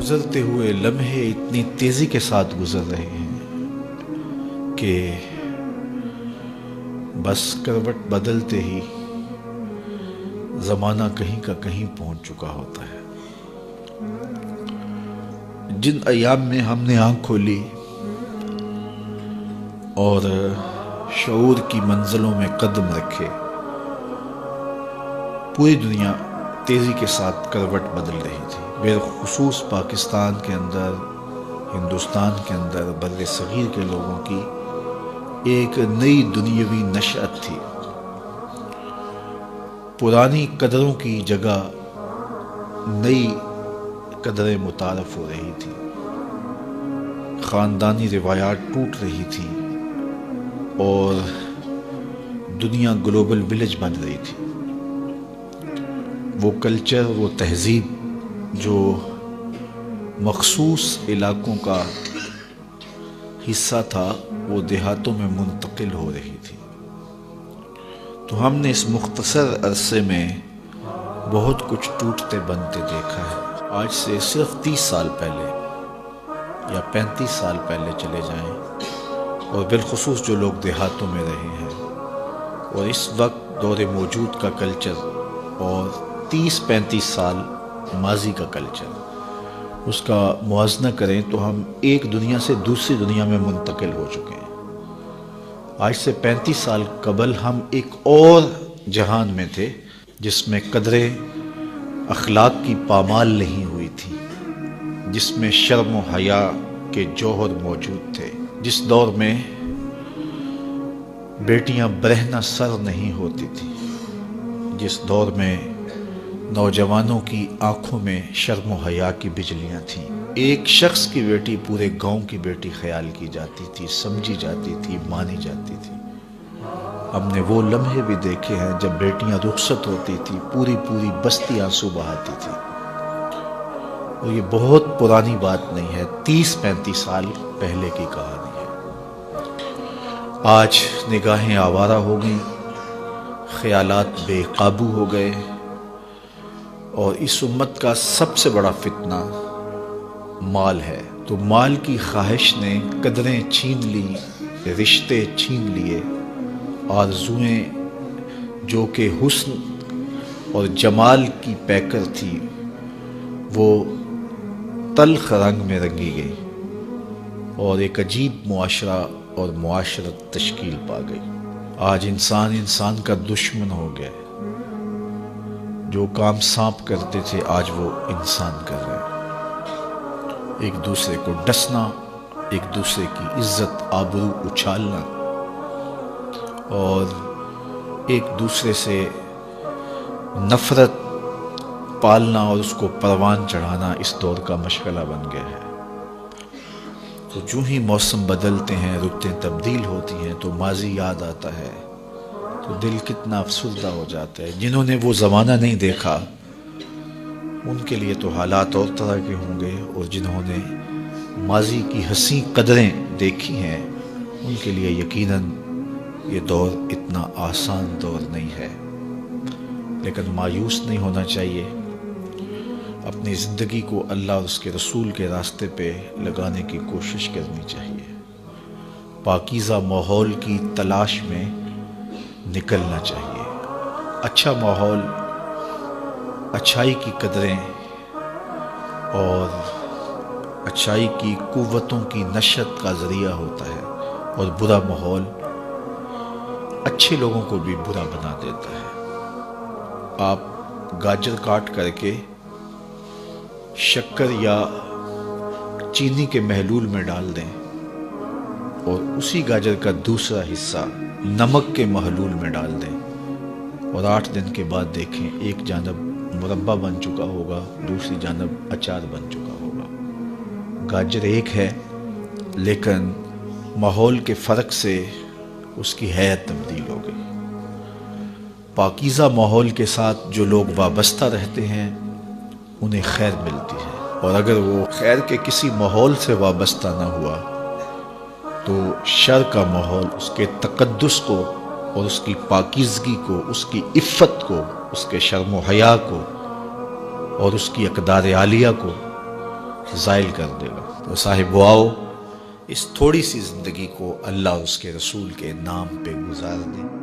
گزرتے ہوئے لمحے اتنی تیزی کے ساتھ گزر رہے ہیں کہ بس کروٹ بدلتے ہی زمانہ کہیں کا کہیں پہنچ چکا ہوتا ہے۔ جن ایام میں ہم نے آنکھ کھولی اور شعور کی منزلوں میں قدم رکھے، پوری دنیا تیزی کے ساتھ کروٹ بدل رہی تھی، بالخصوص پاکستان کے اندر، ہندوستان کے اندر، بر صغیر کے لوگوں کی ایک نئی دنیاوی نشأت تھی۔ پرانی قدروں کی جگہ نئی قدریں متعارف ہو رہی تھی، خاندانی روایات ٹوٹ رہی تھی اور دنیا گلوبل ولیج بن رہی تھی۔ وہ کلچر، وہ تہذیب جو مخصوص علاقوں کا حصہ تھا، وہ دیہاتوں میں منتقل ہو رہی تھی۔ تو ہم نے اس مختصر عرصے میں بہت کچھ ٹوٹتے بنتے دیکھا ہے۔ آج سے صرف 30 سال پہلے یا 35 سال پہلے چلے جائیں، اور بالخصوص جو لوگ دیہاتوں میں رہے ہیں، اور اس وقت دور موجود کا کلچر اور 30-35 سال ماضی کا کلچر، اس کا موازنہ کریں تو ہم ایک دنیا سے دوسری دنیا میں منتقل ہو چکے ہیں۔ آج سے 35 سال قبل ہم ایک اور جہان میں تھے، جس میں قدریں اخلاق کی پامال نہیں ہوئی تھی، جس میں شرم و حیا کے جوہر موجود تھے، جس دور میں بیٹیاں برہنہ سر نہیں ہوتی تھی، جس دور میں نوجوانوں کی آنکھوں میں شرم و حیا کی بجلیاں تھیں۔ ایک شخص کی بیٹی پورے گاؤں کی بیٹی خیال کی جاتی تھی، سمجھی جاتی تھی، مانی جاتی تھی۔ ہم نے وہ لمحے بھی دیکھے ہیں جب بیٹیاں رخصت ہوتی تھی، پوری بستی آنسو بہاتی تھی۔ اور یہ بہت پرانی بات نہیں ہے، 30-35 سال پہلے کی کہانی ہے۔ آج نگاہیں آوارہ ہو گئیں، خیالات بے قابو ہو گئے، اور اس امت کا سب سے بڑا فتنہ مال ہے۔ تو مال کی خواہش نے قدریں چھین لی، رشتے چھین لیے، آرزوئیں جو کہ حسن اور جمال کی پیکر تھی، وہ تلخ رنگ میں رنگی گئی، اور ایک عجیب معاشرہ اور معاشرت تشکیل پا گئی۔ آج انسان کا دشمن ہو گیا ہے۔ جو کام سانپ کرتے تھے، آج وہ انسان کر رہے ہیں۔ ایک دوسرے کو ڈسنا، ایک دوسرے کی عزت آبرو اچھالنا، اور ایک دوسرے سے نفرت پالنا اور اس کو پروان چڑھانا اس دور کا مشغلہ بن گیا ہے۔ تو جو ہی موسم بدلتے ہیں، رتیں تبدیل ہوتی ہیں، تو ماضی یاد آتا ہے، تو دل کتنا افسردہ ہو جاتا ہے۔ جنہوں نے وہ زمانہ نہیں دیکھا، ان کے لیے تو حالات اور طرح کے ہوں گے، اور جنہوں نے ماضی کی حسین قدریں دیکھی ہیں، ان کے لیے یقیناً یہ دور اتنا آسان دور نہیں ہے۔ لیکن مایوس نہیں ہونا چاہیے، اپنی زندگی کو اللہ اور اس کے رسول کے راستے پہ لگانے کی کوشش کرنی چاہیے، پاکیزہ ماحول کی تلاش میں نکلنا چاہیے۔ اچھا ماحول اچھائی کی قدریں اور اچھائی کی قوتوں کی نشت کا ذریعہ ہوتا ہے، اور برا ماحول اچھے لوگوں کو بھی برا بنا دیتا ہے۔ آپ گاجر کاٹ کر کے شکر یا چینی کے محلول میں ڈال دیں، اور اسی گاجر کا دوسرا حصہ نمک کے محلول میں ڈال دیں، اور 8 دن کے بعد دیکھیں، ایک جانب مربع بن چکا ہوگا، دوسری جانب اچار بن چکا ہوگا۔ گاجر ایک ہے، لیکن ماحول کے فرق سے اس کی حیت تبدیل ہو گئی۔ پاکیزہ ماحول کے ساتھ جو لوگ وابستہ رہتے ہیں، انہیں خیر ملتی ہے، اور اگر وہ خیر کے کسی ماحول سے وابستہ نہ ہوا، تو شر کا ماحول اس کے تقدس کو اور اس کی پاکیزگی کو، اس کی عفت کو، اس کے شرم و حیا کو اور اس کی اقدار عالیہ کو زائل کر دے گا۔ تو صاحب وہ آؤ اس تھوڑی سی زندگی کو اللہ اس کے رسول کے نام پہ گزار دیں۔